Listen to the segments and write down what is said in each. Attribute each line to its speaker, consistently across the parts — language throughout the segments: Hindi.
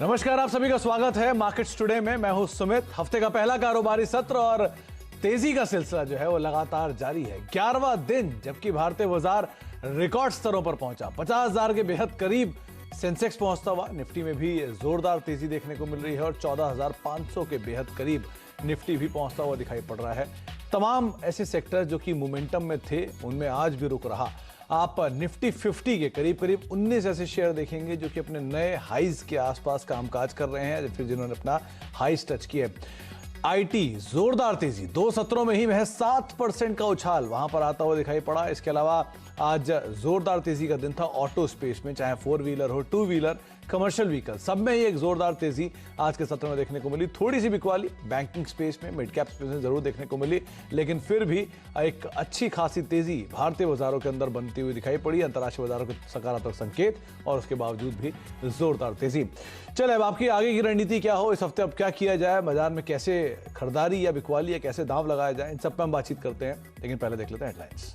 Speaker 1: नमस्कार, आप सभी का स्वागत है मार्केट्स टुडे में। मैं हूं सुमित। हफ्ते का पहला कारोबारी सत्र और तेजी का सिलसिला जो है वो लगातार जारी है। 11वां दिन जबकि भारतीय बाजार रिकॉर्ड स्तरों पर पहुंचा। 50,000 के बेहद करीब सेंसेक्स पहुंचता हुआ। निफ्टी में भी जोरदार तेजी देखने को मिल रही है और 14,500 के बेहद करीब निफ्टी भी पहुंचता हुआ दिखाई पड़ रहा है। तमाम ऐसे सेक्टर जो कि मोमेंटम में थे उनमें आज भी रुक रहा। आप निफ्टी 50 के करीब करीब 19 ऐसे शेयर देखेंगे जो कि अपने नए हाइज के आसपास कामकाज कर रहे हैं, फिर जिन्होंने अपना हाइज टच किया। आईटी जोरदार तेजी, 2 सत्रों में ही महज 7% का उछाल वहां पर आता हुआ दिखाई पड़ा। इसके अलावा आज जोरदार तेजी का दिन था ऑटो स्पेस में, चाहे 4 व्हीलर हो, 2 व्हीलर, कमर्शियल व्हीकल, सब में ही एक जोरदार तेजी आज के सत्र में देखने को मिली। थोड़ी सी बिकवाली बैंकिंग स्पेस में, मिड कैप स्पेस में जरूर देखने को मिली, लेकिन फिर भी एक अच्छी खासी तेजी भारतीय बाजारों के अंदर बनती हुई दिखाई पड़ी। अंतर्राष्ट्रीय बाजारों के सकारात्मक संकेत और उसके बावजूद भी जोरदार तेजी। चले, अब आपकी आगे की रणनीति क्या हो, इस हफ्ते अब क्या किया जाए, बाजार में कैसे खरीदारी या बिकवाली या कैसे दांव लगाया जाए, इन सब पर हम बातचीत करते हैं। लेकिन पहले देख लेते हैं हेडलाइंस।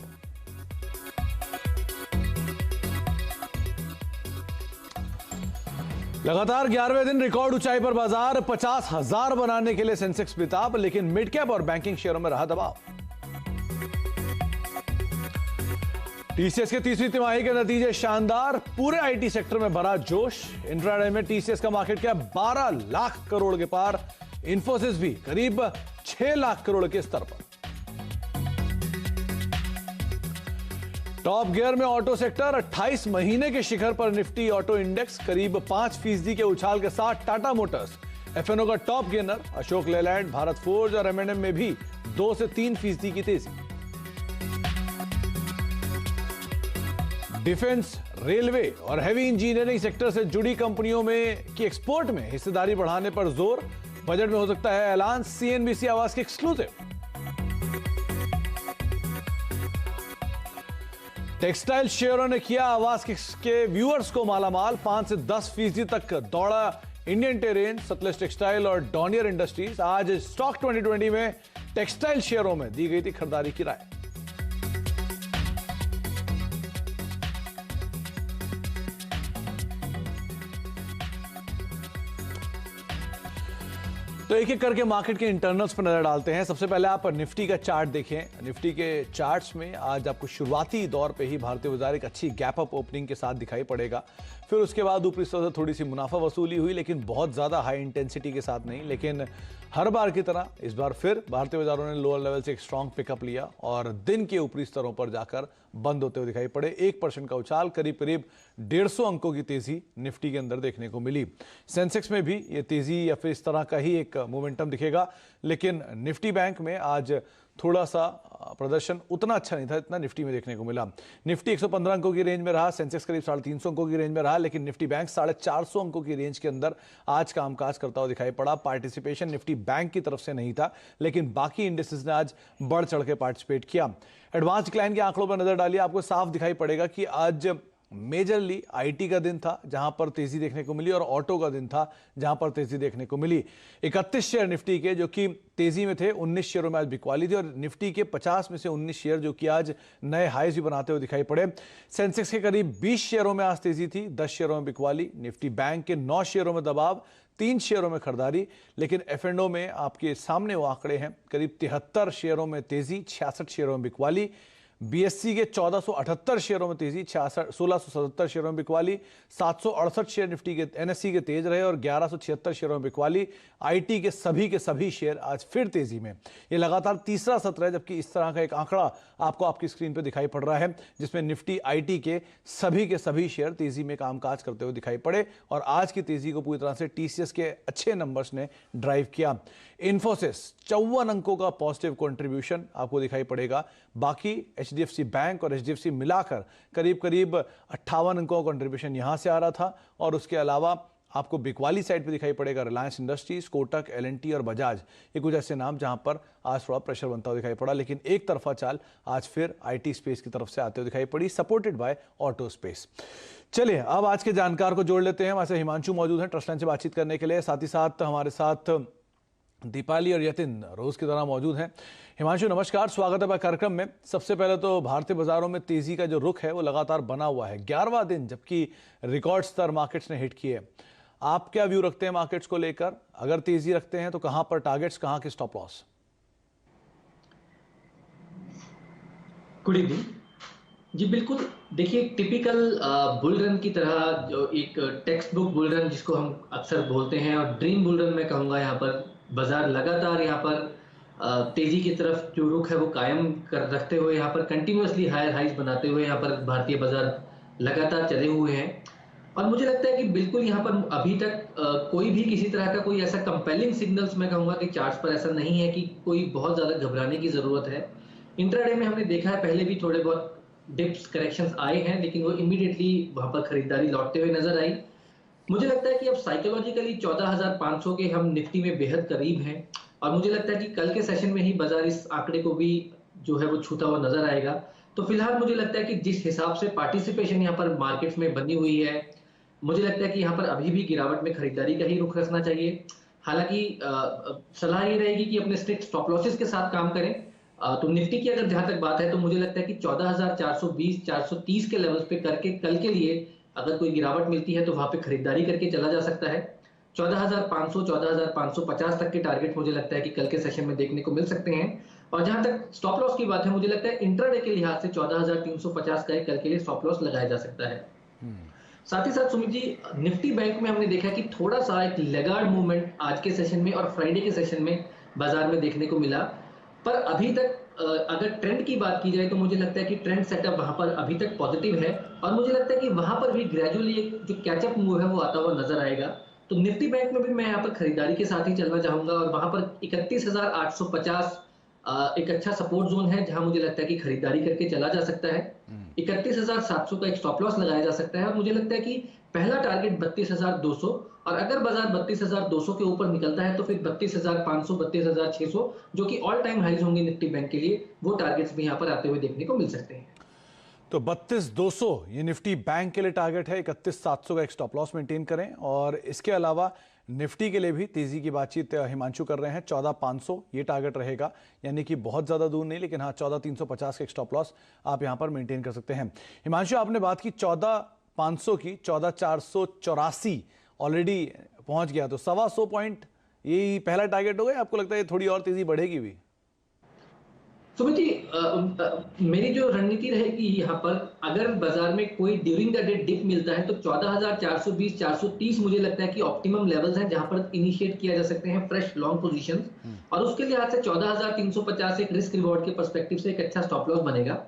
Speaker 1: लगातार 11वें दिन रिकॉर्ड ऊंचाई पर बाजार, 50,000 बनाने के लिए सेंसेक्स बेताब, लेकिन मिड कैप और बैंकिंग शेयरों में रहा दबाव। टीसीएस के तीसरी तिमाही के नतीजे शानदार, पूरे आईटी सेक्टर में भरा जोश। इंट्राडे में टीसीएस का मार्केट कैप 12 लाख करोड़ के पार, इंफोसिस भी करीब 6 लाख करोड़ के स्तर पर। टॉप गियर में ऑटो सेक्टर, 28 महीने के शिखर पर निफ्टी ऑटो इंडेक्स करीब 5% के उछाल के साथ टाटा मोटर्स, एफएनओ का top gainer Ashok Leyland, Bharat forge और एमएनएम में भी 2 से 3% की तेजी। डिफेंस, रेलवे और हेवी इंजीनियरिंग सेक्टर से जुड़ी कंपनियों में की एक्सपोर्ट में हिस्सेदारी बढ़ाने पर जोर, बजट में हो सकता है ऐलान, सीएनबीसी आवाज के एक्सक्लूसिव। टेक्सटाइल शेयरों ने किया आवाज के व्यूअर्स को मालामाल, 5 से 10% तक दौड़ा इंडियन टेरेन, सतलज टेक्सटाइल और डॉनियर इंडस्ट्रीज। आज स्टॉक 2020 में टेक्सटाइल शेयरों में दी गई थी खरीदारी की राय। तो एक एक करके मार्केट के इंटरनल्स पर नजर डालते हैं। सबसे पहले आप निफ्टी का चार्ट देखें। निफ्टी के चार्ट्स में आज आपको शुरुआती दौर पे ही भारतीय बाजार एक अच्छी गैप अप ओपनिंग के साथ दिखाई पड़ेगा। फिर उसके बाद ऊपरी स्तर से थोड़ी सी मुनाफा वसूली हुई, लेकिन बहुत ज्यादा हाई इंटेंसिटी के साथ नहीं। लेकिन हर बार की तरह इस बार फिर भारतीय बाजारों ने लोअर लेवल से एक स्ट्रॉन्ग पिकअप लिया और दिन के ऊपरी स्तरों पर जाकर बंद होते हुए दिखाई पड़े। 1% का उछाल, करीब करीब 150 अंकों की तेजी निफ्टी के अंदर देखने को मिली। सेंसेक्स में भी ये तेजी या फिर इस तरह का ही एक मोमेंटम दिखेगा, लेकिन निफ्टी बैंक में आज थोड़ा सा प्रदर्शन उतना अच्छा नहीं था जितना निफ्टी में देखने को मिला। निफ्टी 115 अंकों की रेंज में रहा, सेंसेक्स करीब 350 अंकों की रेंज में रहा, लेकिन निफ्टी बैंक 450 अंकों की रेंज के अंदर आज कामकाज करता हुआ दिखाई पड़ा। पार्टिसिपेशन निफ्टी बैंक की तरफ से नहीं था, लेकिन बाकी इंडेक्सेस ने आज बढ़ चढ़ के पार्टिसिपेट किया। एडवांस डिक्लाइन के आंकड़ों पर नजर डालिए, आपको साफ दिखाई पड़ेगा कि आज मेजरली आईटी का दिन था जहां पर तेजी देखने को मिली और ऑटो का दिन था जहां पर तेजी देखने को मिली। 31 शेयर निफ्टी के जो कि तेजी में थे, 19 शेयरों में आज बिकवाली थी और निफ्टी के 50 में से 19 शेयर जो कि आज नए हाईज भी बनाते हुए दिखाई पड़े। सेंसेक्स के करीब 20 शेयरों में आज तेजी थी, 10 शेयरों में बिकवाली। निफ्टी बैंक के 9 शेयरों में दबाव, 3 शेयरों में खरीदारी। लेकिन एफएनओ में आपके सामने वो आंकड़े हैं, करीब 73 शेयरों में तेजी, 66 शेयरों में बिकवाली। बीएससी के 1478 शेयरों में तेजी, 1677 शेयरों में बिकवाली। 768 शेयर निफ्टी के एनएससी के तेज रहे और 1176 शेयरों में बिकवाली। आईटी के सभी शेयर आज फिर तेजी में। ये लगातार तीसरा सत्र है जबकि इस तरह का एक आंकड़ा आपको आपकी स्क्रीन पर दिखाई पड़ रहा है, जिसमें निफ्टी आईटी के सभी शेयर तेजी में कामकाज करते हुए दिखाई पड़े और आज की तेजी को पूरी तरह से टीसीएस के अच्छे नंबर्स ने ड्राइव किया। इंफोसिस 54 अंकों का पॉजिटिव कंट्रीब्यूशन आपको दिखाई पड़ेगा। बाकी एचडीएफसी बैंक और एचडीएफसी मिलाकर करीब करीब 58 अंकों का कंट्रीब्यूशन यहां से आ रहा था। और उसके अलावा आपको बिकवाली साइड पे दिखाई पड़ेगा रिलायंस इंडस्ट्रीज, कोटक, एलएनटी और बजाज, ये कुछ ऐसे नाम जहां पर आज थोड़ा प्रेशर बनता हुआ दिखाई पड़ा। लेकिन एक तरफा चाल आज फिर आईटी स्पेस की तरफ से आते हुए दिखाई पड़ी, सपोर्टेड बाय ऑटो स्पेस। चलिए अब आज के जानकार को जोड़ लेते हैं। हमारे साथ हिमांशु मौजूद हैं ट्रस्ट लाइन से बातचीत करने के लिए, साथ ही साथ हमारे साथ दीपाली और यतिन रोज की तरह मौजूद हैं। हिमांशु नमस्कार, स्वागत है कार्यक्रम में। सबसे पहले तो भारतीय बाजारों में तेजी का जो रुख है वो लगातार बना हुआ है, 11वां दिन जबकि रिकॉर्ड स्तर मार्केट्स ने हिट किए। आप क्या व्यू रखते हैं मार्केट्स को लेकर? अगर तेजी रखते हैं तो कहां पर टारगेट्स, कहां के स्टॉप लॉस?
Speaker 2: गुड इवनिंग जी। बिल्कुल, देखिए टिपिकल बुल रन की तरह, जो एक टेक्स्ट बुक बुल रन जिसको हम अक्सर बोलते हैं, और ड्रीम बुल रन मैं कहूँगा। यहाँ पर बाजार लगातार यहाँ पर तेजी की तरफ जो रुख है वो कायम कर रखते हुए, यहाँ पर कंटिन्यूअसली हायर हाइज बनाते हुए यहाँ पर भारतीय बाजार लगातार चले हुए हैं। और मुझे लगता है कि बिल्कुल यहाँ पर अभी तक कोई भी किसी तरह का कोई ऐसा कंपेलिंग सिग्नल्स मैं कहूँगा कि चार्ट्स पर ऐसा नहीं है कि कोई बहुत ज़्यादा घबराने की ज़रूरत है। इंट्राडे में हमने देखा है पहले भी थोड़े बहुत डिप्स करेक्शंस आए हैं, लेकिन वो इमीडिएटली वहां पर खरीदारी लौटते हुए नजर आई। मुझे लगता है कि अब साइकोलॉजिकली 14,500 के हम निफ्टी में बेहद करीब हैं, और मुझे लगता है कि कल के सेशन में ही बाजार इस आंकड़े को भी जो है वो छूता हुआ नजर आएगा। तो फिलहाल मुझे लगता है कि जिस हिसाब से पार्टिसिपेशन यहाँ पर मार्केट्स में बनी हुई है, मुझे लगता है कि यहाँ पर अभी भी गिरावट में खरीदारी का ही रुख रखना चाहिए। हालांकि सलाह ये रहेगी कि अपने स्ट्रिक्ट स्टॉप लॉसेस के साथ काम करें। तो निफ्टी की अगर जहां तक बात है तो मुझे लगता है कि 14,420 430 के लेवल्स पे करके कल के लिए अगर कोई गिरावट मिलती है तो वहां पे खरीदारी करके चला जा सकता है। 14,500 14,550 तक के टारगेट मुझे लगता है कि कल के सेशन में देखने को मिल सकते हैं। और जहां तक स्टॉप लॉस की बात है, मुझे लगता है इंट्राडे के लिहाज से 14,350 का कल के लिए स्टॉप लॉस लगाया जा सकता है। साथ ही साथ सुमित जी, निफ्टी बैंक में हमने देखा कि थोड़ा सा एक लेगार्ड मूवमेंट आज के सेशन में और फ्राइडे के सेशन में बाजार में देखने को मिला। पर अभी तक अगर ट्रेंड की बात की जाए तो मुझे लगता है कि ट्रेंड सेटअप वहां पर अभी तक पॉजिटिव है, और मुझे लगता है कि वहां पर भी ग्रेजुअली एक जो कैचअप मूव है वो आता हुआ नजर आएगा। तो निफ्टी बैंक में भी मैं यहाँ पर खरीदारी के साथ ही चलना चाहूंगा, और वहां पर 31,850 एक अच्छा सपोर्ट जोन है जहां मुझे लगता है कि खरीदारी करके चला जा सकता है। 31,700 का एक स्टॉप लॉस लगाया जा सकता है, और मुझे लगता है कि पहला टारगेट 32,200, और अगर बाजार 32,200 के ऊपर निकलता है तो फिर 32,500 32,600 जो कि ऑल टाइम हाइज होंगे निफ्टी बैंक के लिए, वो टारगेट्स भी यहाँ पर आते हुए देखने को मिल सकते हैं।
Speaker 1: तो 32,200 ये निफ्टी बैंक के लिए टारगेट है। 31,700 का एक स्टॉप लॉस मेंटेन करें। और इसके अलावा निफ्टी के लिए भी तेजी की बातचीत हिमांशु कर रहे हैं। 14,500 ये टारगेट रहेगा, यानी कि बहुत ज्यादा दूर नहीं, लेकिन हाँ 14,350 का एक स्टॉप लॉस आप यहां पर मेंटेन कर सकते हैं। हिमांशु, आपने बात की 14,500 की, 14,484 ऑलरेडी पहुंच गया, तो 125 पॉइंट यही पहला टारगेट हो गया। आपको लगता है ये थोड़ी और तेजी बढ़ेगी भी?
Speaker 2: सुमित जी, मेरी जो रणनीति रहेगी यहाँ पर, अगर बाजार में कोई ड्यूरिंग द डे डिप मिलता है तो 14,420 430 मुझे लगता है कि ऑप्टिमम लेवल्स हैं जहां पर इनिशिएट किया जा सकते हैं फ्रेश लॉन्ग पोजीशंस। और उसके लिहाज से 14,350 एक रिस्क रिवॉर्ड के पर्सपेक्टिव से एक अच्छा स्टॉप लॉस बनेगा।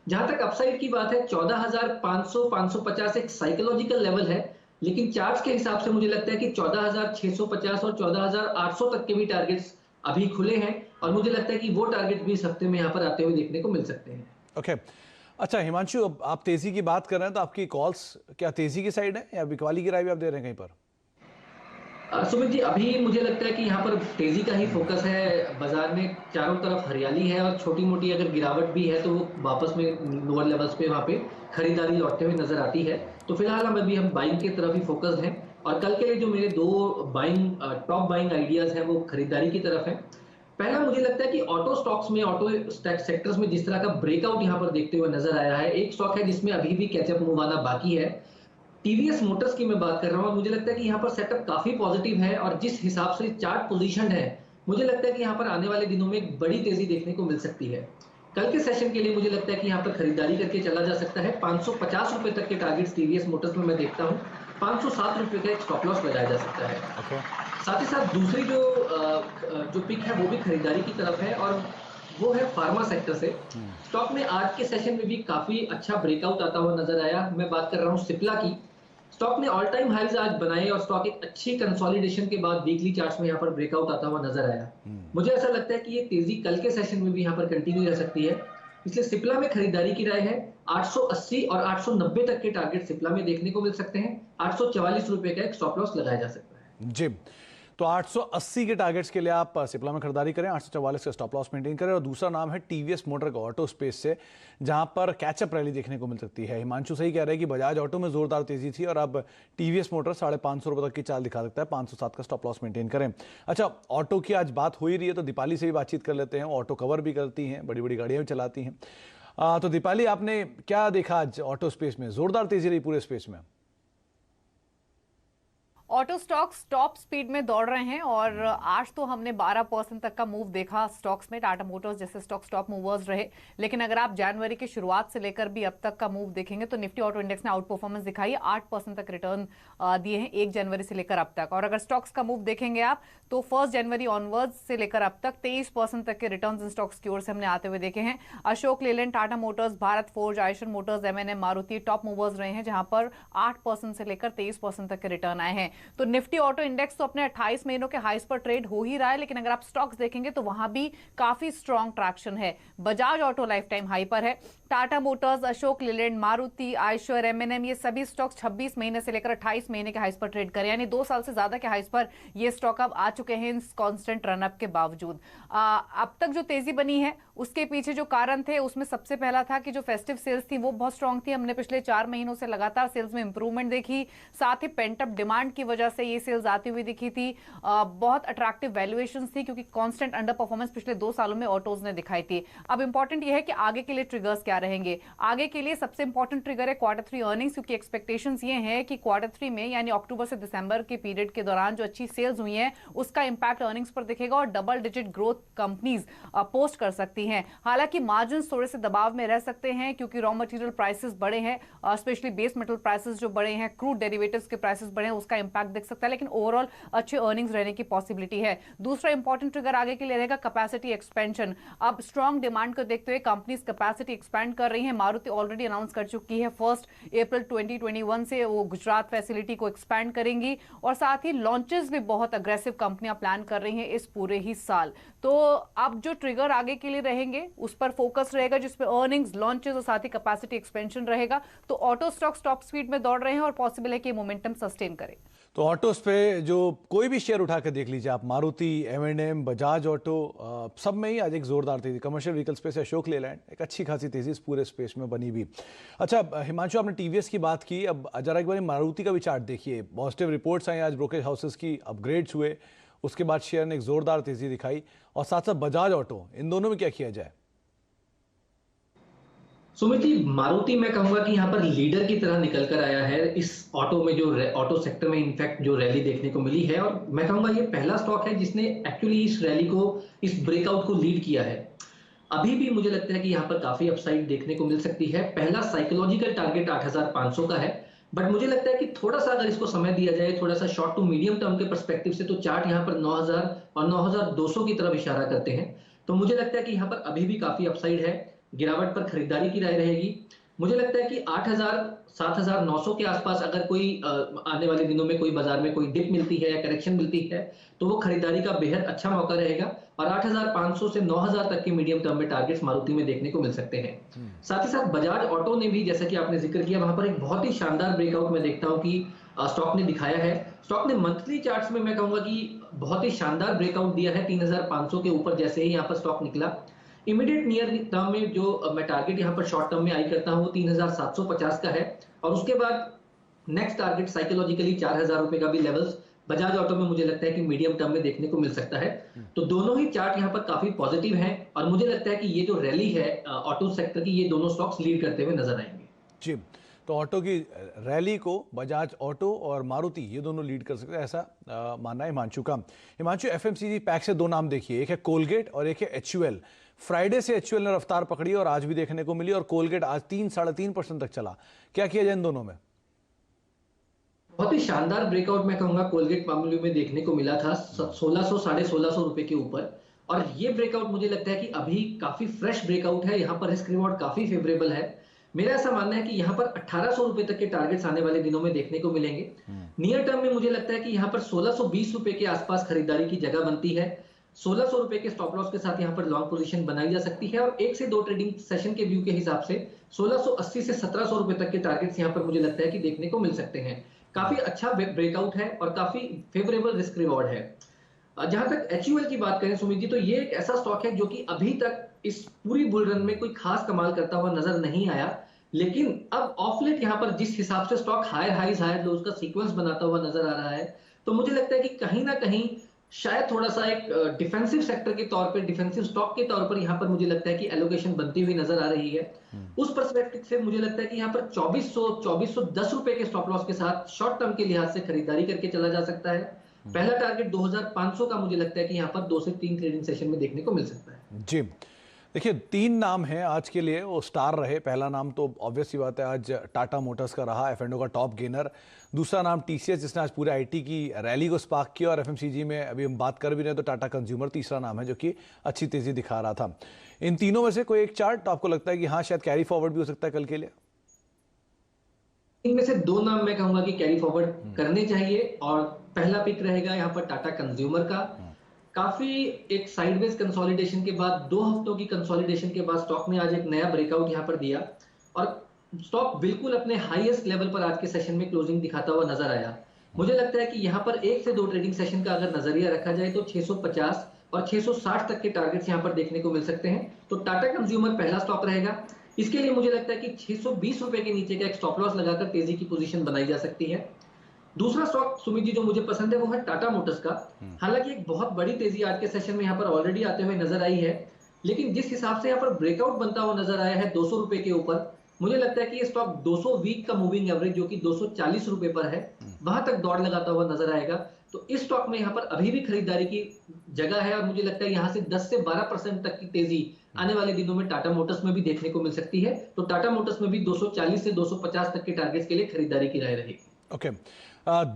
Speaker 2: जहां तक अपसाइड की बात है, 14,500 550 एक साइकोलॉजिकल लेवल है, लेकिन चार्ट्स के हिसाब से मुझे लगता है कि 14,650 और 14,800 तक के भी टारगेट्स अभी खुले हैं, और मुझे लगता है कि वो टारगेट भी इस हफ्ते में यहाँ पर आते हुए देखने को मिल सकते हैं।
Speaker 1: ओके अच्छा हिमांशु, अब आप तेजी की बात कर रहे हैं तो आपकी कॉल्स क्या तेजी की साइड है या बिकवाली की राय भी आप दे रहे हैं कहीं पर?
Speaker 2: सुमित जी, अभी मुझे लगता है कि यहाँ पर तेजी का ही फोकस है। बाजार में चारों तरफ हरियाली है, और छोटी मोटी अगर गिरावट भी है तो वो वापस में लोअर लेवल्स पे वहाँ पे खरीदारी लौटते हुए नजर आती है। तो फिलहाल हम बाइंग की तरफ ही फोकस्ड हैं, और कल के लिए जो मेरे दो टॉप बाइंग आइडियाज हैं वो खरीदारी की तरफ है। पहला, मुझे लगता है कि ऑटो स्टॉक्स में, ऑटो सेक्टर्स में जिस तरह का ब्रेकआउट यहाँ पर देखते हुए नजर आया है, एक स्टॉक है जिसमें अभी भी कैचअप मूव आना बाकी है। टीवीएस मोटर्स की मैं बात कर रहा हूं, और मुझे लगता है कि यहाँ पर सेटअप काफी पॉजिटिव है, और जिस हिसाब से चार्ट पोजीशन है, मुझे लगता है कि यहाँ पर आने वाले दिनों में एक बड़ी तेजी देखने को मिल सकती है। कल के सेशन के लिए मुझे लगता है कि यहाँ पर खरीदारी करके चला जा सकता है। 550 रुपए तक के टारगेट टीवीएस मोटर्स में मैं देखता हूँ। 507 रुपए का एक स्टॉप लॉस लगाया जा सकता है। साथ ही साथ दूसरी जो पिक है वो भी खरीदारी की तरफ है, और वो है फार्मा सेक्टर से। स्टॉक में आज के सेशन में भी काफी अच्छा ब्रेकआउट आता हुआ नजर आया। मैं बात कर रहा हूँ सिप्ला की। स्टॉक ने ऑल टाइम हाइज आज बनाए, और स्टॉक एक अच्छी कंसोलिडेशन के बाद वीकली चार्ट्स में यहाँ पर ब्रेकआउट आता हुआ नजर आया। मुझे ऐसा लगता है कि ये तेजी कल के सेशन में भी यहाँ पर कंटिन्यू रह सकती है, इसलिए सिप्ला में खरीदारी की राय है। 880 और 890 तक के टारगेट सिप्ला में देखने को मिल सकते हैं। 844 रुपए का एक स्टॉप लॉस लगाया जा सकता है
Speaker 1: जी। तो 880 के टारगेट्स के लिए आप सिप्ला में खरीदारी करें, 844 का स्टॉप लॉस मेंटेन करें। और दूसरा नाम है टीवीएस मोटर का ऑटो स्पेस से, जहां पर कैचअप रैली देखने को मिल सकती है। हिमांशु सही कह रहे हैं कि बजाज ऑटो में जोरदार तेजी थी, और अब टीवीएस मोटर 550 रुपए तक की चाल दिखा सकता है। 507 का स्टॉप लॉस मेंटेन करें। अच्छा, ऑटो की आज बात हो ही रही है तो दीपाली से भी बातचीत कर लेते हैं। ऑटो कवर भी करती हैं, बड़ी बड़ी गाड़ियां भी चलाती हैं। तो दीपाली, आपने क्या देखा आज ऑटो स्पेस में? जोरदार तेजी रही पूरे स्पेस में।
Speaker 3: ऑटो स्टॉक्स टॉप स्पीड में दौड़ रहे हैं और आज तो हमने 12% तक का मूव देखा स्टॉक्स में। टाटा मोटर्स जैसे स्टॉक्स टॉप मूवर्स रहे, लेकिन अगर आप जनवरी की शुरुआत से लेकर भी अब तक का मूव देखेंगे तो निफ्टी ऑटो इंडेक्स ने आउट परफॉर्मेंस दिखाई है, 8% तक रिटर्न दिए हैं 1 जनवरी से लेकर अब तक। और अगर स्टॉक्स का मूव देखेंगे आप तो 1 जनवरी ऑनवर्ड्स से लेकर अब तक 23% तक के रिटर्न इन स्टॉक्स की ओर से हमने आते हुए देखे हैं। अशोक लेलैंड, टाटा मोटर्स, भारत फोर्ज, आयशर मोटर्स, एमएनएम, मारुति टॉप मूवर्स रहे हैं, जहां पर 8% से लेकर 23% तक के रिटर्न आए हैं। तो निफ्टी ऑटो इंडेक्स तो अपने 28 महीनों के हाईस पर ट्रेड हो ही रहा है, लेकिन अगर आप स्टॉक्स देखेंगे तो वहां भी काफी स्ट्रॉन्ग ट्रैक्शन है। Bajaj auto life time high पर है। टाटा मोटर्स, अशोक लेलैंड, मारुति, आयशर, एमएनएम, ये सभी स्टॉक्स 26 महीने से लेकर 28 महीने के हाईस पर ट्रेड करें, यानी 2 साल से ज्यादा के हाईस पर ये स्टॉक अब आ चुके हैं इस कांस्टेंट रनअप के बावजूद। अब तक जो तेजी बनी है उसके पीछे जो कारण थे उसमें सबसे पहला था कि जो फेस्टिव सेल्स थी वो बहुत स्ट्रांग थी। हमने पिछले 4 महीनों से लगातार सेल्स में इंप्रूवमेंट देखी, साथ ही पेंट अप डिमांड की वजह से ये सेल्स आती हुई दिखी थी। बहुत अट्रैक्टिव वैल्यूएशंस थी क्योंकि कांस्टेंट अंडर परफॉर्मेंस पिछले 2 सालों में ऑटोज ने दिखाई थी। अब इंपॉर्टेंट ये है कि आगे के लिए ट्रिगर्स क्या रहेंगे। आगे के लिए सबसे इंपॉर्टेंट ट्रिगर है Q3 अर्निंग्स, क्योंकि एक्सपेक्टेशंस ये हैं कि Q3 में यानी अक्टूबर से दिसंबर के पीरियड के दौरान जो अच्छी सेल्स हुई हैं उसका इंपैक्ट अर्निंग्स पर दिखेगा और double digit growth companies post कर सकती हैं। हालांकि मार्जिन थोड़े से दबाव में रह सकते हैं क्योंकि रॉ मटेरियल प्राइसेस बढ़े हैं, स्पेशली बेस मेटल प्राइसेस जो बढ़े हैं, क्रूड डेरिवेटिव्स के प्राइसेस बढ़े हैं, उसका इंपैक्ट दिख सकता है, लेकिन ओवरऑल अच्छे अर्निंग्स रहने की पॉसिबिलिटी है। दूसरा इंपॉर्टेंट ट्रिगर आगे के लिए रहेगा कैपेसिटी एक्सपेंशन। अब स्ट्रॉन्ग डिमांड को देखते हुए कंपनीज कैपेसिटी एक्सपेंड कर रही है। मारुति ऑलरेडी अनाउंस कर चुकी है 1 अप्रैल 2021 से वो गुजरात फैसिलिटी को एक्सपैंड करेंगी और साथ ही लॉन्चेस भी बहुत अग्रेसिव कंपनियां प्लान कर रही हैं इस पूरे ही साल। तो अब जो ट्रिगर आगे के लिए रहेंगे उस पर फोकस रहेगा, जिसपे अर्निंग्स, लॉन्चेस और साथ ही कैपेसिटी एक्सपेंशन रहेगा। तो ऑटो स्टॉक्स टॉप स्पीड में दौड़ रहे हैं और पॉसिबल है कि मोमेंटम सस्टेन करे।
Speaker 1: तो ऑटोस पे जो कोई भी शेयर उठा के देख लीजिए आप, मारुति, एम&एम, बजाज ऑटो, सब में ही आज एक जोरदार तेजी। Commercial vehicle space Ashok Leyland एक अच्छी खासी तेजी इस पूरे स्पेस में बनी भी। अच्छा हिमांशु, आपने टीवीएस की बात की, अब जरा एक बार मारुति का भी चार्ट देखिए। पॉजिटिव रिपोर्ट्स आई आज, ब्रोकरेज हाउसेस की अपग्रेड्स हुए, उसके बाद शेयर ने एक जोरदार तेजी दिखाई, और साथ साथ बजाज ऑटो, इन दोनों में क्या किया जाए?
Speaker 2: सुमित जी, मारुति मैं कहूंगा कि यहाँ पर लीडर की तरह निकल कर आया है इस ऑटो में, जो ऑटो सेक्टर में इनफैक्ट जो रैली देखने को मिली है। और मैं कहूंगा ये पहला स्टॉक है जिसने एक्चुअली इस रैली को, इस ब्रेकआउट को लीड किया है। अभी भी मुझे लगता है कि यहाँ पर काफी अपसाइड देखने को मिल सकती है। पहला साइकोलॉजिकल टारगेट 8,500 का है, बट मुझे लगता है कि थोड़ा सा अगर इसको समय दिया जाए, थोड़ा सा शॉर्ट टू मीडियम टर्म के पर्सपेक्टिव से, तो चार्ट यहाँ पर 9,000 और 9,200 की तरफ इशारा करते हैं। तो मुझे लगता है कि यहाँ पर अभी भी काफी अपसाइड है, गिरावट पर खरीदारी की राय रहेगी। मुझे लगता है कि 8,000 7,900 के आसपास अगर कोई आने वाले दिनों में कोई बाजार में कोई डिप मिलती है या करेक्शन मिलती है तो वो खरीदारी का बेहद अच्छा मौका रहेगा। और 8,500 से 9,000 तक के मीडियम टर्म में टारगेट्स मारुति में देखने को मिल सकते हैं। साथ ही साथ बजाज ऑटो ने भी, जैसा कि आपने जिक्र किया, वहां पर एक बहुत ही शानदार ब्रेकआउट मैं देखता हूं कि स्टॉक ने दिखाया है। स्टॉक ने मंथली चार्ट्स में मैं कहूंगा कि बहुत ही शानदार ब्रेकआउट दिया है। 3,500 के ऊपर जैसे ही यहाँ पर स्टॉक निकला, इमीडिएट नियर टर्म में जो मैं टारगेट यहाँ पर शॉर्ट टर्म में आई करता हूँ वो 3,750 का है। और उसके बाद नेक्स्ट टारगेट साइकोलॉजिकली 4,000 रुपए का भी लेवल्स बजाज ऑटो में मुझे लगता है कि मीडियम टर्म में देखने को मिल सकता है। तो दोनों ही चार्ट यहाँ पर काफी पॉजिटिव हैं और मुझे लगता है कि ये जो रैली है ऑटो सेक्टर की, ये दोनों स्टॉक्स लीड करते हुए नजर आएंगे।
Speaker 1: जी, तो ऑटो की रैली को बजाज ऑटो और मारुति ये दोनों लीड कर सकते हैं, ऐसा मानना है हिमांशु का। हिमांशु, एफएमसीजी पैक से 2 नाम देखिए, एक है कोलगेट और एक है एचयूएल। फ्राइडे से एचयूएल ने रफ्तार पकड़ी और आज भी देखने को मिली, और कोलगेट आज 3-3.5% तक चला। क्या किया जाए इन दोनों में?
Speaker 2: बहुत ही शानदार ब्रेकआउट मैं कहूंगा कोलगेट मामले में देखने को मिला था 1,600 1650 रुपए के ऊपर। और ये ब्रेकआउट मुझे लगता है कि अभी काफी फ्रेश ब्रेकआउट है, यहाँ पर रिस्क रिवॉर्ड काफी फेवरेबल है। मेरा ऐसा मानना है कि यहाँ पर 1,800 रुपए तक के टारगेट्स आने वाले दिनों में देखने को मिलेंगे। नियर टर्म में मुझे लगता है कि यहाँ पर 1,620 रुपए के आसपास खरीदारी की जगह बनती है। 1,600 रुपए के स्टॉप लॉस के साथ यहाँ पर लॉन्ग पोजीशन बनाई जा सकती है और 1 से 2 ट्रेडिंग सेशन के व्यू के हिसाब से 1,680 से 1,700 रुपए तक के टारगेट्स यहाँ पर मुझे लगता है कि देखने को मिल सकते हैं। काफी अच्छा ब्रेकआउट है और काफी फेवरेबल रिस्क रिवॉर्ड है। जहां तक एचयूएल की बात करें सुमित जी, तो ये एक ऐसा स्टॉक है जो कि अभी तक इस पूरी बुल रन में कोई खास कमाल करता हुआ नजर नहीं आया, लेकिन अब ऑफ लेट यहाँ पर जिस हिसाब से stock higher highs higher lows का सीक्वेंस बनाता हुआ नजर आ रहा है, तो मुझे लगता है कि कहीं ना कहीं शायद थोड़ा सा एक डिफेंसिव सेक्टर के तौर पे, डिफेंसिव स्टॉक के तौर पर यहाँ पर मुझे लगता है कि एलोकेशन बनती हुई नजर आ रही है। उस पर्सपेक्टिव से मुझे लगता है कि यहाँ पर 2410 रुपए के स्टॉप लॉस के साथ शॉर्ट टर्म के लिहाज से खरीदारी करके चला जा सकता है। पहला टारगेट 2500 का मुझे लगता है कि यहाँ पर 2 से 3 ट्रेडिंग सेशन में देखने को मिल सकता है।
Speaker 1: जी, देखिए 3 नाम हैं आज के लिए, वो स्टार रहे। पहला नाम तो ऑब्वियस सी बात है आज टाटा मोटर्स का रहा, F&O का टॉप गेनर। दूसरा नाम TCS, जिसने आज पूरे आईटी की रैली को स्पार्क किया, और FMCG में अभी हम बात कर भी रहे हैं तो टाटा कंज्यूमर तीसरा नाम है जो कि अच्छी तेजी दिखा रहा था। इन तीनों में से कोई एक चार्ट आपको लगता है कि हाँ शायद कैरी फॉरवर्ड भी हो सकता है कल के लिए?
Speaker 2: इनमें से 2 नाम मैं कहूंगा कि कैरी फॉरवर्ड करने चाहिए, और पहला पिक रहेगा यहाँ पर टाटा कंज्यूमर का। काफी एक साइडवेज कंसोलिडेशन के बाद, 2 हफ्तों की कंसोलिडेशन के बाद स्टॉक ने आज एक नया ब्रेकआउट यहाँ पर दिया, और स्टॉक बिल्कुल अपने हाईएस्ट लेवल पर आज के सेशन में क्लोजिंग दिखाता हुआ नजर आया। मुझे लगता है कि यहाँ पर 1 से 2 ट्रेडिंग सेशन का अगर नजरिया रखा जाए तो 650 और 660 तक के टारगेट्स यहाँ पर देखने को मिल सकते हैं। तो टाटा कंज्यूमर पहला स्टॉक रहेगा। इसके लिए मुझे लगता है कि 620 रुपए के नीचे का एक स्टॉप लॉस लगाकर तेजी की पोजीशन बनाई जा सकती है। दूसरा स्टॉक सुमित जी जो मुझे पसंद है वो है टाटा मोटर्स का। हालांकि एक बहुत बड़ी तेजी आज के सेशन में यहाँ पर ऑलरेडी आते हुए नजर आई है, लेकिन जिस हिसाब से यहाँ पर ब्रेकआउट बनता हुआ नजर आया है 200 रुपए के ऊपर, मुझे लगता है कि ये स्टॉक 200 वीक का मूविंग एवरेज जो कि 240 रुपए पर है, वहां तक दौड़ लगाता हुआ नजर आएगा। तो इस स्टॉक में यहाँ पर अभी भी खरीदारी की जगह है, और मुझे लगता है यहाँ से 10 से 12% तक की तेजी आने वाले दिनों में टाटा मोटर्स में भी देखने को मिल सकती है। तो टाटा मोटर्स में भी 240 से 250 तक के टारगेट्स के लिए खरीदारी की राय रहेगी।
Speaker 1: ओके,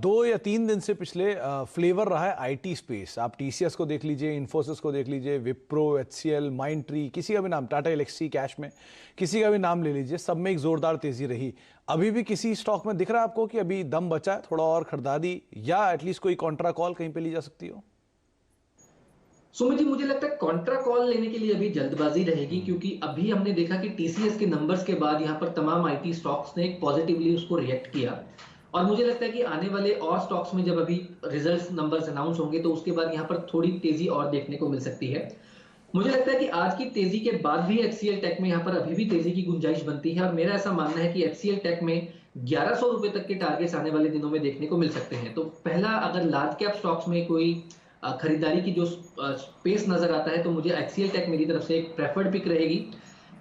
Speaker 1: 2 या 3 दिन से पिछले फ्लेवर रहा है आईटी स्पेस। आप TCS को देख लीजिए, इन्फोसिस को देख लीजिए, विप्रो, HCL, माइंडट्री, किसी का भी नाम, टाटा एलेक्सी कैश में किसी का भी नाम ले लीजिए, सब में एक जोरदार तेजी रही। अभी भी किसी स्टॉक में दिख रहा है आपको कि अभी दम बचा है, थोड़ा और खरीदारी या एटलीस्ट कोई कॉन्ट्रा कॉल कहीं पे ली जा सकती हो?
Speaker 2: सुमित जी, मुझे लगता है कॉन्ट्रा कॉल लेने के लिए अभी जल्दबाजी रहेगी, क्योंकि अभी हमने देखा कि TCS के नंबर्स के बाद यहाँ पर तमाम आईटी स्टॉक्स ने पॉजिटिवली उसको रिएक्ट किया, और मुझे लगता है कि आने वाले और स्टॉक्स में जब अभी रिजल्ट्स नंबर्स अनाउंस होंगे तो उसके बाद यहाँ पर थोड़ी तेजी और देखने को मिल सकती है। मुझे लगता है कि आज की तेजी के बाद भी HCL टेक में यहाँ पर अभी भी तेजी की गुंजाइश बनती है, और मेरा ऐसा मानना है कि HCL टेक में 1100 रुपए तक के टारगेट्स आने वाले दिनों में देखने को मिल सकते हैं। तो पहला, अगर लार्ज कैप स्टॉक्स में कोई खरीदारी की जो स्पेस नजर आता है तो मुझे HCL टेक मेरी तरफ से एक प्रेफर्ड पिक रहेगी,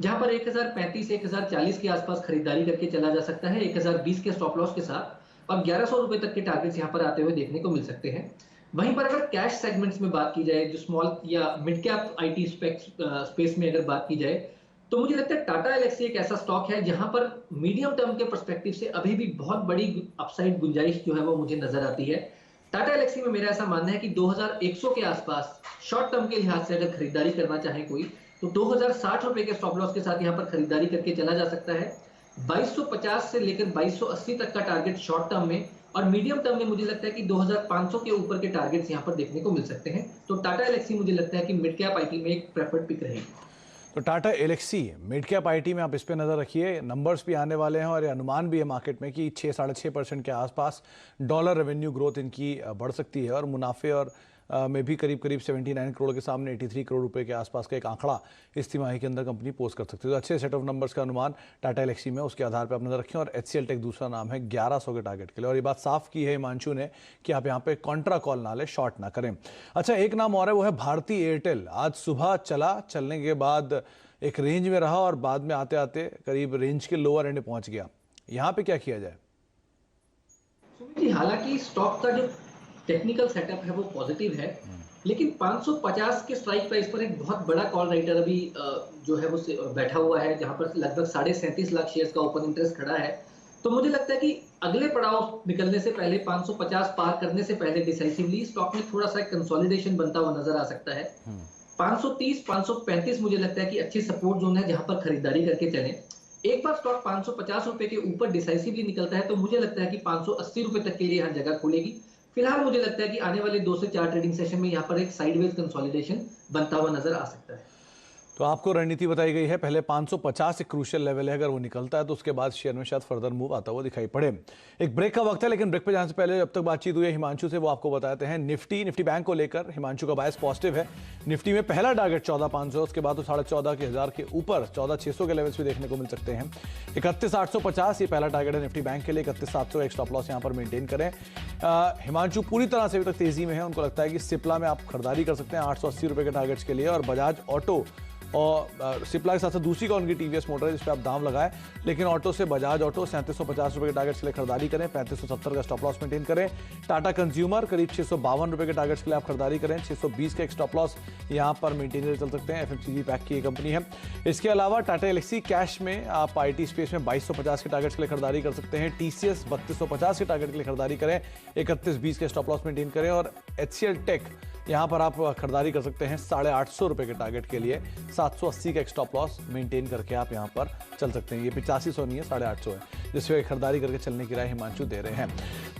Speaker 2: जहां पर 1035 1040 के आसपास खरीदारी करके चला जा सकता है 1020 के स्टॉप लॉस के साथ, और 1100 रुपए तक के टारगेट्स यहां पर आते हुए देखने को मिल सकते हैं। वहीं पर अगर कैश सेगमेंट्स में बात की जाए, जो स्मॉल या मिड कैप आईटी स्पेस में अगर बात की जाए, तो मुझे लगता है टाटा एलेक्सी एक ऐसा स्टॉक है जहां पर मीडियम टर्म के पर्सपेक्टिव से अभी भी बहुत बड़ी अपसाइड गुंजाइश जो है वो मुझे नजर आती है। टाटा एलेक्सी में मेरा ऐसा मानना है कि 2100 के आसपास शॉर्ट टर्म के लिहाज से अगर खरीदारी करना चाहे कोई, तो 2060 रुपए के स्टॉप लॉस के साथ यहां पर खरीदारी करके चला जा सकता है। 2250 से लेकर 2280 तक का टारगेट शॉर्ट टर्म में, और मीडियम टर्म में मुझे लगता है कि 2500 के ऊपर के टारगेट्स यहां पर देखने को मिल सकते हैं। तो टाटा एलेक्सी मुझे लगता है कि मिड कैप आईटी में एक प्रेफर्ड पिक रहेगी।
Speaker 1: तो Tata Elxsi mid cap IT में आप इस पे नजर रखिए। नंबर्स भी आने वाले हैं और ये अनुमान भी है मार्केट में कि 6-6.5% के आसपास डॉलर रेवेन्यू ग्रोथ इनकी बढ़ सकती है, और मुनाफे और में भी करीब 79 करोड़ के सामने 83 करोड़ रुपए के आसपास का एक आंकड़ा इस तिमाही के अंदर कंपनी पोस्ट कर सकती है। तो अच्छे सेट ऑफ नंबर्स का अनुमान टाटा एलेक्सी में, उसके आधार पर आप नजर रखें। और HCL टेक दूसरा नाम है 1100 के टारगेट के लिए, और ये बात साफ की है हिमांशु ने कि आप यहाँ पे कॉन्ट्रा कॉल ना ले, शॉर्ट ना करें। अच्छा, एक नाम और है, वो है भारती एयरटेल। आज सुबह चलने के बाद एक रेंज में रहा और बाद में आते आते करीब रेंज के लोअर एंड पहुंच गया। यहाँ पे क्या किया जाए?
Speaker 2: सुमित जी, हालांकि स्टॉक का जो टेक्निकल सेटअप है वो पॉजिटिव है, लेकिन 550 के स्ट्राइक प्राइस पर एक बहुत बड़ा कॉल राइटर अभी जो है वो बैठा हुआ है, जहां पर लगभग 37.5 लाख शेयर्स का ओपन इंटरेस्ट खड़ा है। तो मुझे लगता है कि अगले पड़ाव निकलने से पहले, 550 पार करने से पहले डिसाइसिवली स्टॉक में थोड़ा सा कंसोलिडेशन बनता हुआ नजर आ सकता है। 530 535 मुझे लगता है कि अच्छी सपोर्ट जोन है जहां पर खरीदारी करके चलें। एक बार स्टॉक 550 रुपए के ऊपर डिसाइसिवली निकलता है तो मुझे लगता है कि 580 रुपए तक के लिए यहां जगह खुलेगी। फिलहाल मुझे लगता है कि आने वाले 2 से 4 ट्रेडिंग सेशन में यहाँ पर एक साइडवेज कंसोलिडेशन बनता हुआ नजर आ सकता है।
Speaker 1: तो आपको रणनीति बताई गई है, पहले 550 एक क्रूशियल लेवल है, अगर वो निकलता है तो उसके बाद शेयर में शायद फर्दर मूव आता हुआ दिखाई पड़े। एक ब्रेक का वक्त है, लेकिन ब्रेक पे जाने से पहले जब तक बातचीत हुई है हिमांशु से, वो आपको बताते हैं निफ्टी बैंक को लेकर हिमांशु का बायस पॉजिटिव है। निफ्टी में पहला टारगेट 14,500, उसके बाद तो 14,500 के ऊपर 14,600 के लेवल्स भी देखने को मिल सकते हैं। 31,850 ये पहला टारगेट है निफ्टी बैंक के लिए। 31,700 का एक स्टॉप लॉस यहाँ पर मेंटेन करें। हिमांशु पूरी तरह से अभी तक तेजी में है, उनको लगता है कि सिप्ला में आप खरीदारी कर सकते हैं 880 रुपए के टारगेट्स के लिए, और बजाज ऑटो और सिप्ला के साथ साथ दूसरी कौन की टीवीएस मोटर है जिस पे आप दाम लगाए, लेकिन ऑटो से बजाज ऑटो 3750 रुपए के टारगेट्स के लिए खरीदारी करें, 3570 का स्टॉप लॉस मेंटेन करें। टाटा कंज्यूमर करीब 652 रुपए के टारगेट्स के लिए आप खरीदारी करें, 620 का एक स्टॉप लॉस यहां पर मेंटेन करके चल सकते हैं। एफएमसीजी पैक की कंपनी है। इसके अलावा टाटा एलेक्सी कैश में आप आईटी स्पेस में 2250 के टारगेट्स के लिए खरीदारी कर सकते हैं। टीसीएस 3250 के टारगेट के लिए खरीदारी करें, 3120 के स्टॉप लॉस मेंटेन करें। और एचसीएल टेक यहां पर आप खरीदारी कर सकते हैं 850 रुपए के टारगेट के लिए, 780 का एक स्टॉप लॉस मेंटेन करके आप यहां पर चल सकते हैं। ये 8500 नहीं है, 850 है, जिससे खरीदारी करके चलने की राय हिमांशु दे रहे हैं।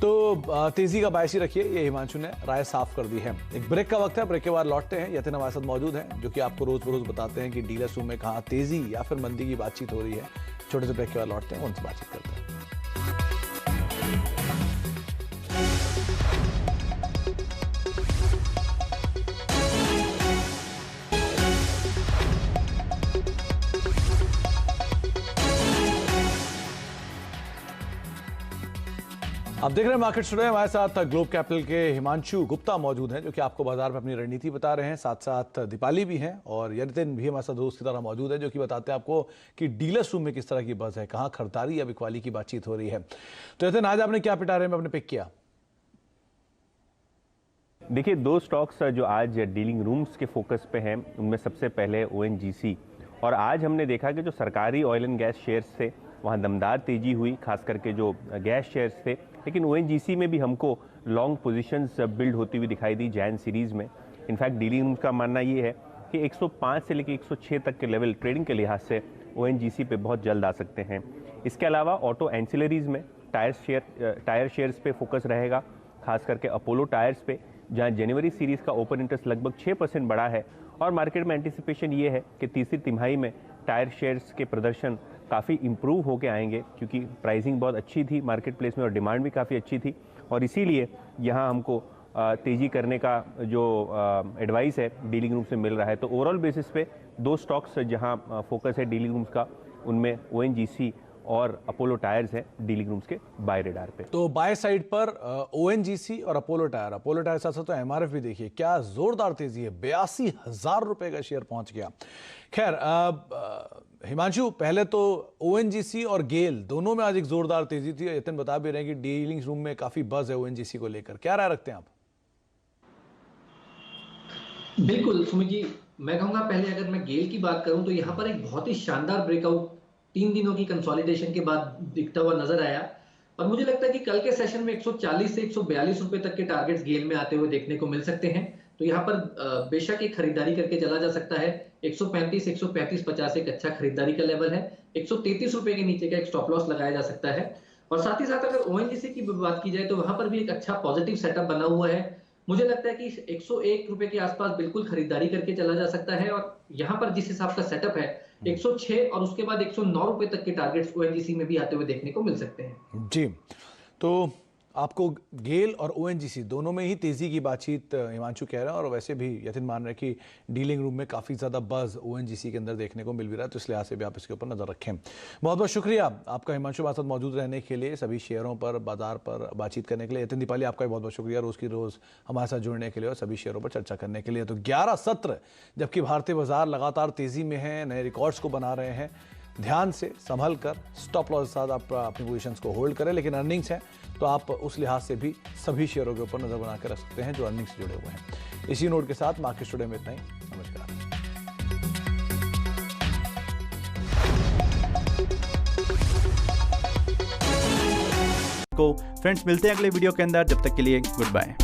Speaker 1: तो तेजी का बायस ही रखिए, ये हिमांशु ने राय साफ कर दी है। एक ब्रेक का वक्त है, ब्रेक के बाद लौटते हैं। यतिन हमारे साथ मौजूद है, जो कि आपको रोज बरोज बताते हैं कि डीलर्स रूम में कहाँ तेजी या फिर मंदी की बातचीत हो रही है। छोटे से ब्रेक के बाद लौटते हैं, उनसे बातचीत करते हैं। आप देख रहे हैं मार्केट टुडे। हमारे साथ ग्लोब कैपिटल के हिमांशु गुप्ता मौजूद हैं, जो कि आपको बाजार में अपनी रणनीति बता रहे हैं। साथ साथ दीपाली भी हैं और यतिन भी हमारे साथ दोस्त की तरह मौजूद है, जो कि बताते हैं आपको कि डीलर्स रूम में किस तरह की बज़ है, कहाँ खरीदारी या बिकवाली की बातचीत हो रही है। तो यतिन, आज आपने क्या पिटारे में अपने पिक किया?
Speaker 4: देखिए, दो स्टॉक्स जो आज डीलिंग रूम्स के फोकस पे हैं, उनमें सबसे पहले ओएनजीसी। और आज हमने देखा कि जो सरकारी ऑयल एंड गैस शेयर्स थे वहाँ दमदार तेजी हुई, खास करके जो गैस शेयर्स थे। लेकिन ओएनजीसी में भी हमको लॉन्ग पोजीशंस बिल्ड होती हुई दिखाई दी जैन सीरीज़ में। इनफैक्ट डीलिंग रूम्स का मानना ये है कि 105 से लेकर 106 तक के लेवल ट्रेडिंग के लिहाज से ओएनजीसी पे बहुत जल्द आ सकते हैं। इसके अलावा ऑटो एंसिलरीज में टायर शेयर्स पे फोकस रहेगा, खास करके अपोलो टायर्स पे, जहां जनवरी सीरीज़ का ओपन इंटरेस्ट लगभग 6% बढ़ा है। और मार्केट में एंटिसिपेशन ये है कि तीसरी तिमाही में टायर शेयर्स के प्रदर्शन काफ़ी इम्प्रूव होकर आएंगे, क्योंकि प्राइसिंग बहुत अच्छी थी मार्केट प्लेस में और डिमांड भी काफ़ी अच्छी थी। और इसीलिए यहाँ हमको तेज़ी करने का जो एडवाइस है डीलिंग रूम से मिल रहा है। तो ओवरऑल बेसिस पे दो स्टॉक्स जहाँ फोकस है डीलिंग रूम्स का, उनमें ओएनजीसी और अपोलो टायर्स है डीलिंग रूम्स के बाय रेडार पे।
Speaker 1: तो बाय साइड पर ओएनजीसी और अपोलो टायर साथ साथ तो एमआरएफ भी देखिए क्या जोरदार तेजी है, 82,000 रुपए का शेयर पहुंच गया। खैर हिमांशु, पहले तो ओएनजीसी और गेल दोनों में आज एक जोरदार तेजी थी। यतिन बता भी रहे हैं कि डीलिंग रूम में काफी बज है ओएनजीसी को लेकर, क्या राय रखते हैं आप?
Speaker 2: बिल्कुल सुमित जी, मैं कहूंगा पहले अगर मैं गेल की बात करूं तो यहाँ पर एक बहुत ही शानदार ब्रेकआउट 3 दिनों की कंसोलिडेशन के बाद दिखता हुआ नजर आया। और मुझे लगता है कि कल के सेशन में 140 से 142 रुपए तक के टारगेट्स गेल में आते हुए देखने को मिल सकते हैं। तो यहाँ पर बेशक एक खरीदारी करके चला जा सकता है। 135, 135.50 एक अच्छा खरीदारी का लेवल है। 133 रुपए के नीचे का एक स्टॉप लॉस लगाया जा सकता है। और साथ ही साथ अगर ओएनजीसी की बात की जाए तो वहां पर भी एक अच्छा पॉजिटिव सेटअप बना हुआ है। मुझे लगता है कि 101 रुपए के आसपास बिल्कुल खरीदारी करके चला जा सकता है। और यहाँ पर जिस हिसाब का सेटअप है 106 और उसके बाद 109 रुपए तक के टारगेट्स ओएनजीसी में भी आते हुए देखने को मिल सकते हैं।
Speaker 1: जी, तो आपको गेल और ओएनजीसी दोनों में ही तेजी की बातचीत हिमांशु कह रहे हैं, और वैसे भी यतिन मान रहे हैं कि डीलिंग रूम में काफ़ी ज़्यादा बज़ ओएनजीसी के अंदर देखने को मिल भी रहा है। तो इस लिहाज से भी आप इसके ऊपर नज़र रखें। बहुत बहुत शुक्रिया आपका हिमांशु हमारे साथ मौजूद रहने के लिए, सभी शेयरों पर बाजार पर बातचीत करने के लिए। यतिन दीपाली, आपका भी बहुत बहुत शुक्रिया रोज़ की रोज़ हमारे साथ जुड़ने के लिए और सभी शेयरों पर चर्चा करने के लिए। तो 11 सत्र जबकि भारतीय बाजार लगातार तेज़ी में है, नए रिकॉर्ड्स को बना रहे हैं। ध्यान से संभल कर स्टॉप लॉस के साथ आप अपनी पोजीशंस को होल्ड करें, लेकिन अर्निंग्स हैं तो आप उस लिहाज से भी सभी शेयरों के ऊपर नजर बना के रख सकते हैं जो अर्निंग्स से जुड़े हुए हैं। इसी नोट के साथ मार्केट टुडे में इतना ही। नमस्कार।
Speaker 5: फ्रेंड्स, मिलते हैं अगले वीडियो के अंदर, जब तक के लिए गुड बाय।